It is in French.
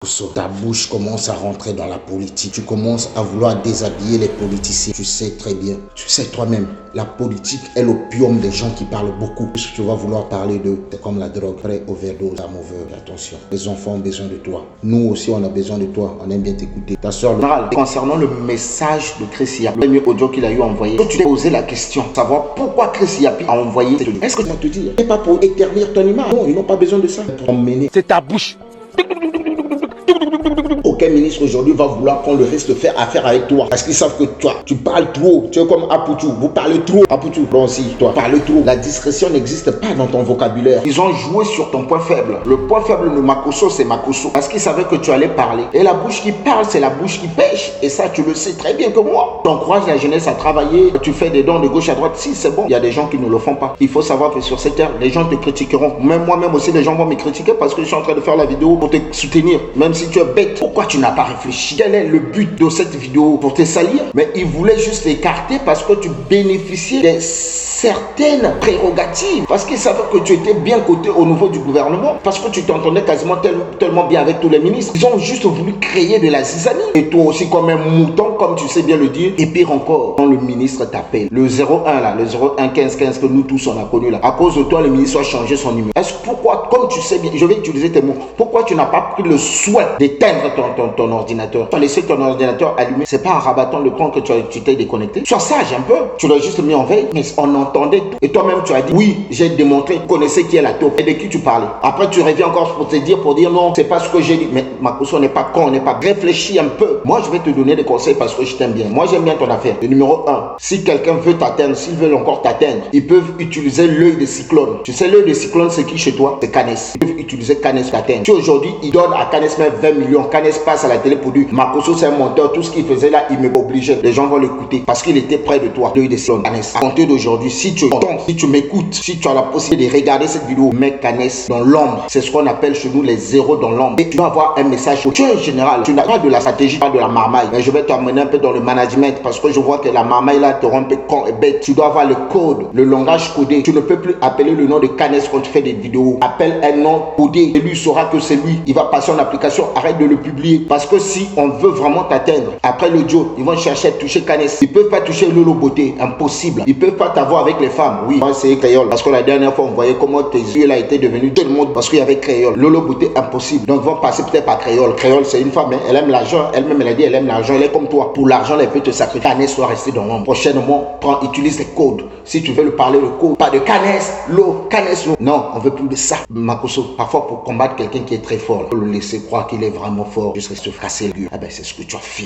Ta bouche commence à rentrer dans la politique. Tu commences à vouloir déshabiller les politiciens. Tu sais très bien, tu sais toi-même, la politique est l'opium des gens qui parlent beaucoup. Ce que tu vas vouloir parler d'eux, c'est comme la drogue. Après, overdose, ta mauvaise. Attention, les enfants ont besoin de toi. Nous aussi, on a besoin de toi. On aime bien t'écouter. Ta soeur, concernant le message de Chris Yapi, le premier audio qu'il a eu envoyé, tu t'es posé la question, savoir pourquoi Chris Yapi a envoyé. Est-ce que tu vas te dire, c'est pas pour éternir ton image? Non, ils n'ont pas besoin de ça. C'est ta bouche. Aucun ministre aujourd'hui va vouloir qu'on le reste faire affaire avec toi. Parce qu'ils savent que toi, tu parles trop. Tu es comme Apoutou. Vous parlez trop. Apoutou, bon aussi, toi, parle trop. La discrétion n'existe pas dans ton vocabulaire. Ils ont joué sur ton point faible. Le point faible de Makosso, c'est Makosso. Parce qu'ils savaient que tu allais parler. Et la bouche qui parle, c'est la bouche qui pêche. Et ça, tu le sais très bien que moi. Tu encourages la jeunesse à travailler. Tu fais des dons de gauche à droite. Si, c'est bon. Il y a des gens qui ne le font pas. Il faut savoir que sur cette terre, les gens te critiqueront. Même moi-même aussi, les gens vont me critiquer parce que je suis en train de faire la vidéo pour te soutenir. Même si tu es bête. Pourquoi tu n'as pas réfléchi? Quel est le but de cette vidéo? Pour te salir? Mais ils voulaient juste t'écarter parce que tu bénéficiais de certaines prérogatives. Parce qu'ils savaient que tu étais bien coté au niveau du gouvernement. Parce que tu t'entendais quasiment tellement bien avec tous les ministres. Ils ont juste voulu créer de la zizanie. Et toi aussi comme un mouton, comme tu sais bien le dire. Et pire encore, quand le ministre t'appelle, le 01 là, le 01 15 15 que nous tous on a connu là. À cause de toi, le ministre a changé son numéro. Est-ce pourquoi, comme tu sais bien, je vais utiliser tes mots, pourquoi tu n'as pas pris le soin d'éteindre ton ordinateur? Tu as laissé ton ordinateur allumé. C'est pas en rabattant le compte que tu t'es déconnecté. Sois sage un peu. Tu l'as juste mis en veille. Mais on entendait tout. Et toi-même, tu as dit, oui, j'ai démontré, tu connaissais qui est la taupe. Et de qui tu parlais. Après, tu reviens encore pour dire non, c'est pas ce que j'ai dit. Mais Makosso, on n'est pas con, on n'est pas réfléchi un peu. Moi, je vais te donner des conseils parce que je t'aime bien. Moi, j'aime bien ton affaire. Le numéro 1, si quelqu'un veut t'atteindre, s'ils veulent encore t'atteindre, ils peuvent utiliser l'œil de cyclone. Tu sais, l'œil de cyclone, c'est qui chez toi? C'est Canes. Ils peuvent utiliser Canes pour t'atteindre. Si aujourd'hui, ils donnent à Canes même 20 millions, Canes passe à la télé pour dire, Makosso, c'est un monteur, tout ce qu'il faisait là, il m'obligeait. Les gens vont l'écouter parce qu'il était près de toi. L'œil de cyclone. Canes. À compter d'aujourd'hui, si tu entends, si tu m'écoutes, si tu as la possibilité de regarder cette vidéo, mets Canes dans l'ombre. C'est ce qu'on appelle chez nous les zéros dans l'ombre. Et tu dois avoir un message. Tu es un général. Tu n'as pas de la stratégie, pas de la marmaille. Mais je vais t'emmener un peu dans le management parce que je vois que la marmaille là te rend un peu con et bête. Tu dois avoir le code, le langage codé. Tu ne peux plus appeler le nom de Canes quand tu fais des vidéos. Appelle un nom codé. Et lui saura que c'est lui. Il va passer en application. Arrête de le publier. Parce que si on veut vraiment t'atteindre, après l'audio, ils vont chercher à toucher Canes. Ils peuvent pas toucher Lolo Beauté. Impossible. Ils peuvent pas t'avoir avec les femmes. Oui, moi c'est créole. Parce que la dernière fois, on voyait comment tes yeux là étaient devenus tout le monde parce qu'il y avait créole. Lolo Beauté, impossible. Donc, ils vont passer peut-être par créole. Créole, c'est une femme, hein. Elle aime l'argent. Elle-même, elle a dit, elle aime l'argent. Elle est comme toi. Pour l'argent, elle peut te sacrifier. Canes doit rester dans l'ombre. Prochainement, utilise les codes. Si tu veux le parler, le code. Pas de Canes, l'eau, Canes, l'eau. Non, on veut plus de ça. Makosso, parfois, pour combattre quelqu'un qui est très fort, il faut le laisser croire qu'il est vraiment fort jusqu'à se casser le gueule. Ah ben, c'est ce que tu as fait.